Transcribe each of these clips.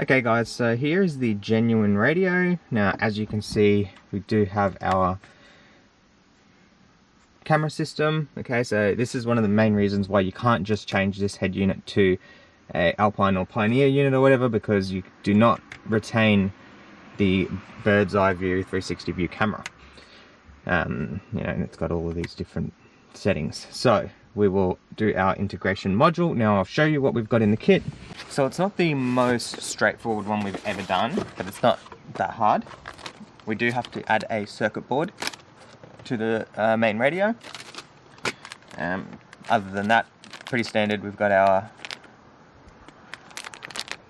Okay guys, so here is the genuine radio. Now as you can see, we do have our camera system. Okay, so this is one of the main reasons why you can't just change this head unit to a Alpine or Pioneer unit or whatever, because you do not retain the bird's eye view 360 view camera. And it's got all of these different settings. So we will do our integration module. Now I'll show you what we've got in the kit. So it's not the most straightforward one we've ever done, but it's not that hard. We do have to add a circuit board to the main radio. Other than that, pretty standard. We've got our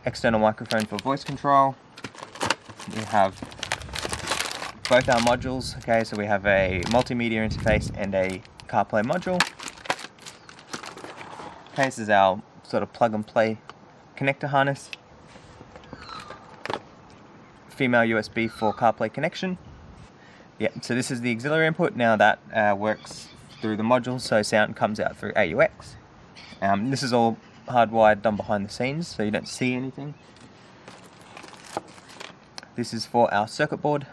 external microphone for voice control. We have both our modules. Okay, so we have a multimedia interface and a CarPlay module. Okay, this is our sort of plug and play connector harness. Female USB for CarPlay connection. Yeah, so this is the auxiliary input. Now that works through the module, so sound comes out through AUX. This is all hardwired, done behind the scenes, so you don't see anything. This is for our circuit board.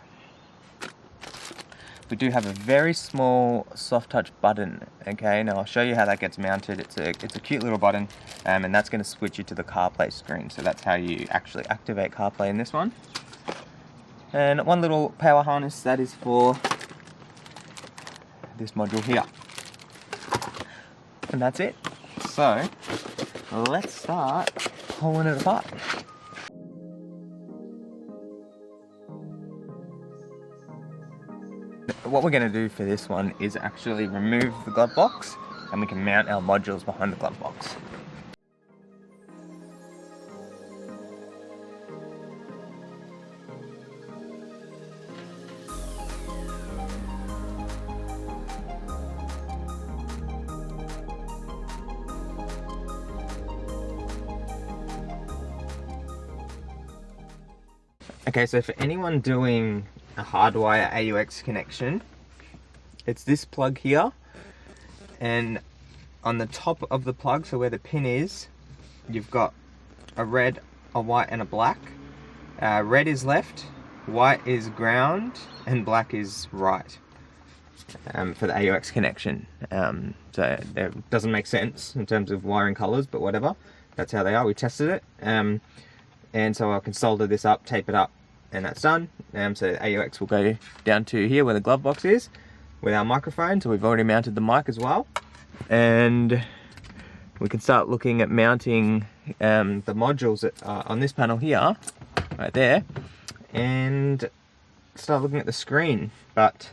We do have a very small soft touch button. Okay, now I'll show you how that gets mounted. It's a cute little button, and that's going to switch you to the CarPlay screen. So that's how you actually activate CarPlay in this one. And one little power harness that is for this module here. And that's it. So let's start pulling it apart. What we're going to do for this one is actually remove the glove box, and we can mount our modules behind the glove box. Okay, so for anyone doing a hardwire AUX connection, it's this plug here, and on the top of the plug, so where the pin is, you've got a red, a white and a black. Red is left, white is ground, and black is right for the AUX connection. So it doesn't make sense in terms of wiring colors, but whatever, that's how they are. We tested it, and so I can solder this up, tape it up, and that's done. So the AUX will go down to here where the glove box is with our microphone. So we've already mounted the mic as well, and we can start looking at mounting the modules that are on this panel here, right there, and start looking at the screen. But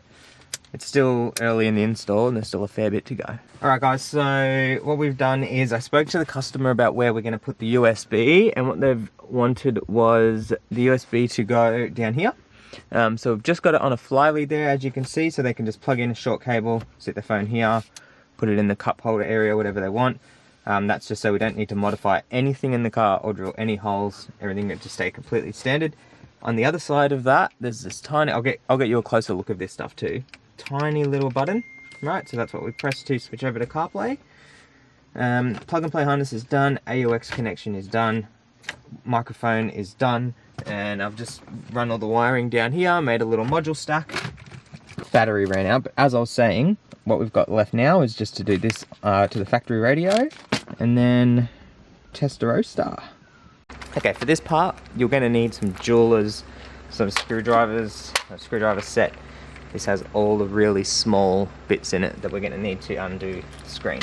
it's still early in the install and there's still a fair bit to go. Alright guys, so what we've done is I spoke to the customer about where we're going to put the USB, and what they've wanted was the USB to go down here. So we've just got it on a fly lead there, as you can see, so they can just plug in a short cable, sit their phone here, put it in the cup holder area, whatever they want. That's just so we don't need to modify anything in the car or drill any holes. Everything will just stay completely standard. On the other side of that, there's this tiny, I'll get you a closer look of this stuff too. Tiny little button, right? So that's what we press to switch over to CarPlay. Plug and play harness is done, AUX connection is done, microphone is done, and I've just run all the wiring down here, made a little module stack. Battery ran out, but as I was saying, what we've got left now is just to do this to the factory radio, and then test a roadstar. Okay, for this part, you're going to need some jewelers, some screwdrivers, a screwdriver set. This has all the really small bits in it that we're going to need to undo the screen.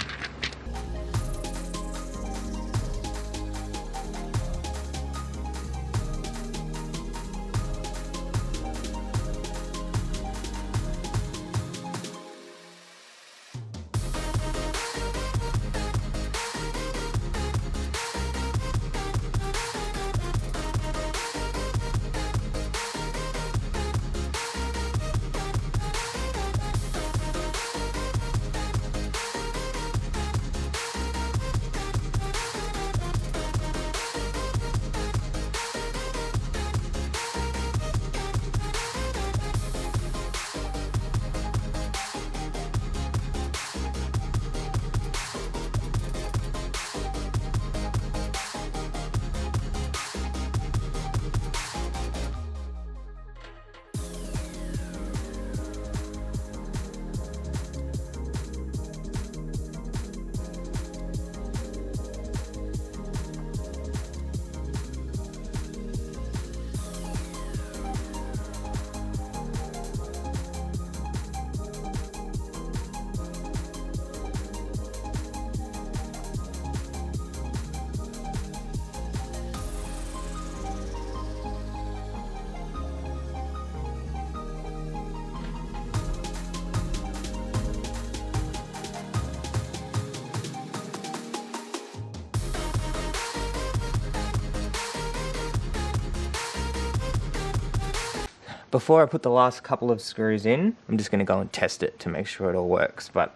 before I put the last couple of screws in, I'm just going to go and test it to make sure it all works. But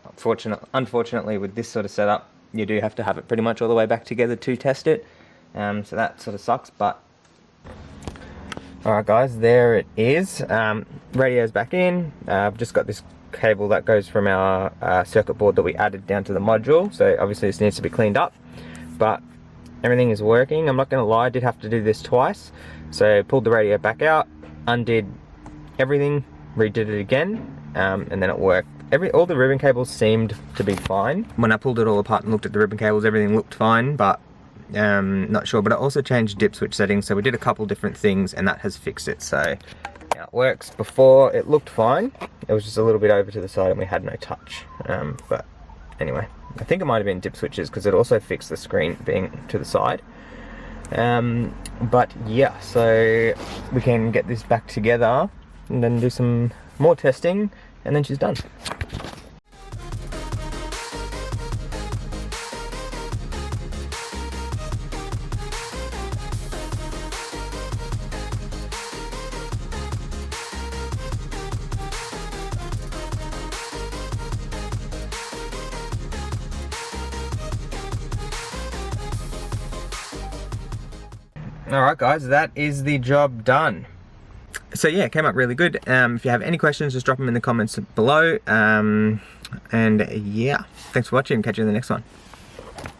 unfortunately with this sort of setup, you do have to have it pretty much all the way back together to test it. So that sort of sucks, but alright guys, there it is. Radio's back in. I've just got this cable that goes from our circuit board that we added down to the module, so obviously this needs to be cleaned up, but everything is working. I'm not going to lie, I did have to do this twice. So pulled the radio back out, undid everything, redid it again, and then it worked. All the ribbon cables seemed to be fine. When I pulled it all apart and looked at the ribbon cables, everything looked fine, but not sure. But I also changed dip switch settings, so we did a couple different things and that has fixed it. So yeah, it works. Before it looked fine, it was just a little bit over to the side and we had no touch. But anyway, I think it might have been dip switches because it also fixed the screen being to the side. But yeah, so we can get this back together and then do some more testing and then she's done. Alright guys, that is the job done. So yeah, it came up really good. If you have any questions, just drop them in the comments below. And yeah, thanks for watching. Catch you in the next one.